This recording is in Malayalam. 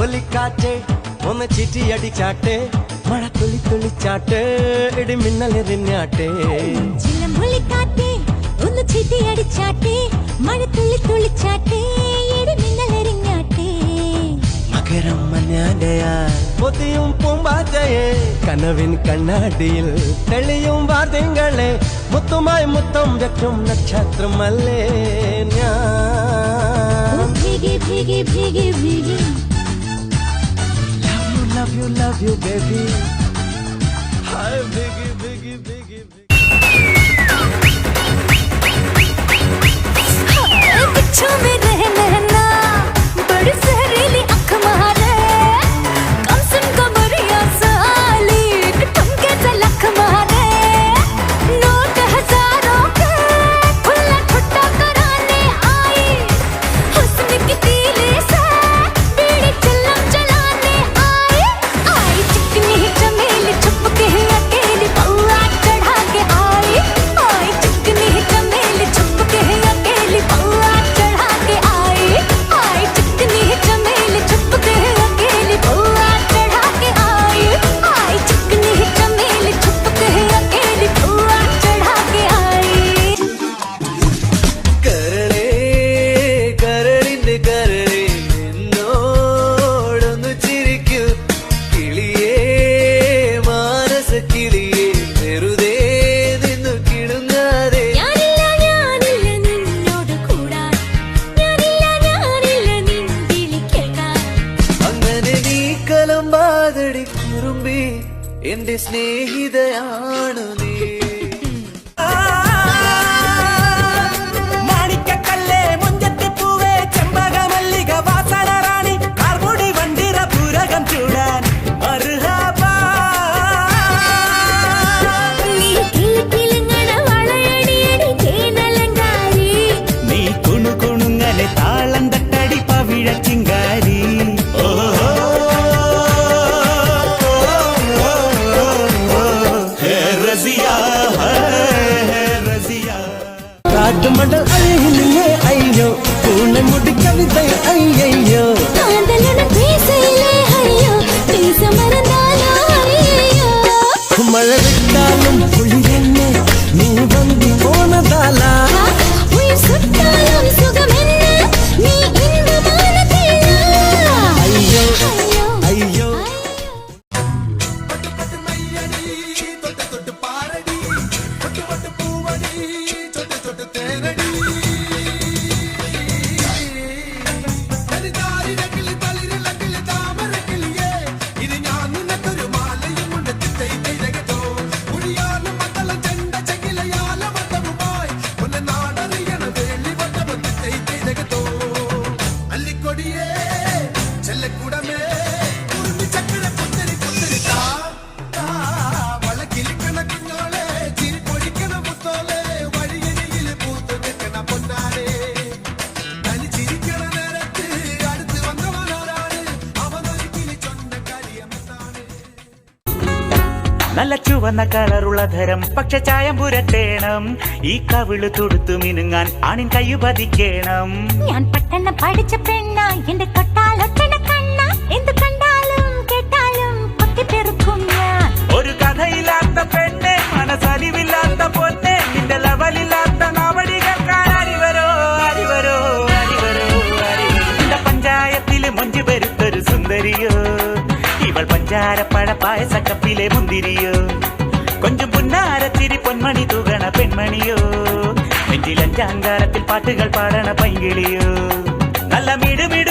ചിലമ്പൊലിക്കാറ്റ് ഒന്ന് ചിറ്റിയടിച്ചാട്ടെ മഴ തുള്ളി തുള്ളിച്ചാട്ടെ ഇടി മിന്നലെറിഞ്ഞാട്ടെ ചിലമ്പൊലിക്കാറ്റ് ഒന്ന് ചിറ്റിയടിച്ചാട്ടെ മഴ തുള്ളി തുള്ളിച്ചാട്ടെ ഇടി മിന്നലെറിഞ്ഞാട്ടെ മകരം മഞ്ഞാടയാ പൊതിയും പൂമ്പാറ്റയെ കനവിൻ കണ്ണാടിയിൽ തെളിയും വാർത്തകളെ മുത്തുമായി മുത്തം വെക്കും നക്ഷത്രമല്ലേ ഞാൻ ഭീഗി ഭീഗി ഭീഗി ഭീഗി love you baby hi biggie biggie biggie बच्चों में रहना बड़ी जहरीली आँख मारे कम सुन कमरिया साली ठुमके से लख मारे नोट हजारों के खुला ठुट्टा कराने आई हुस्न की तीली से बीड़ी चिल्लम चलाने आई चिकनी चमेली छुप के अकेली पौआ चढ़ा के आई चिकनी चमेली छुप के अकेली पौआ चढ़ा के आई चिकनी चमेली छुप के अकेली पौआ चढ़ा के आई चिकनी चमेली छुप के अकेली पौआ चढ़ा के आई കരളേ കരളിന്റെ കരളേ എന്നോടൊന്നു ചിരിക്കൂ കിളിയേ മാനസ കിളിയേ വെറുതെ നിന്നു കിടുങ്ങാതെ ഞാനില്ല നിന്നോട് കൂടാൻ ഞാനില്ല നിൻ വിളി കേൾക്കാൻ അങ്ങനെ നീ കലമ്പാതടി കുറുമ്പി എന്റെ സ്നേഹിതയാണു നീ മാണിക്കക്കല്ലേ മുഞ്ചത്തിപ്പൂവേ ചെമ്പകമല്ലിക വാസന റാണി കാർമുടി വണ്ടിര പൂരകം ചൂടാൻ മർഹബാ നീ കിലുകിലുങ്ങണ വളയടിയടി തേനലങ്കാരി നീ കുണുകുണുങ്ങലെ താളം തട്ടടി പവിഴ ചിങ്കാരി കാട്ടുമണ്ടൽ അഴകിലേ അയ്യോ പൂണമുടി കവിത അയ്യോ കാന്തലുടെ പേസയിലേ അയ്യോ പേസ മറന്നാലോ അയ്യോ മഴ വിട്ടാലും കുളിരെന്നെ നീ വന്തി പോനതാല ഉയിർ സുട്ടാലും സുഖമെന്ന് നീ ഇன்பമാനത്തില്ല അയ്യോ അയ്യോ നല്ല ചുവന്ന കളറുള്ള ധരം പക്ഷെ ചായം പുരട്ടേണം ഈ കവിള് തൊടുത്തു മിനുങ്ങാൻ ആണിൻ കയ്യു പതിക്കേണം ഞാൻ പട്ടണ പഠിച്ച പെണ്ണ എന്റെ തൊട്ടാലൊട്ടണ കണ്ണ എന്ത് കണ്ടാലും കേട്ടാലും കൊത്തിപ്പെറുക്കും ഞാൻ ഒരു കഥയില്ലാത്ത പെണ്ണെ മനസ്സലിവില്ലാത്ത പൊന്നെ നിന്റെ ലവലില്ലാത്ത നാവടി കേൾക്കാൻ അരിവരോ അരിവരോ അരിവരോ നിന്റെ പഞ്ചായത്തില് മൊഞ്ചു പെരുത്തൊരു സുന്ദരിയോ ഇവൾ പഞ്ചാരപ്പഴ പായസക്കപ്പിലെ മുന്തിരിയോ കൊഞ്ചും പുന്നാരത്തിരി പൊന്മണി തൂകണ പെൺമണിയോ നെഞ്ചിലഞ്ചാങ്കാരത്തിൽ പാട്ടുകൾ പാടണ പൈങ്കിളിയോ നല്ല മിടുമിടു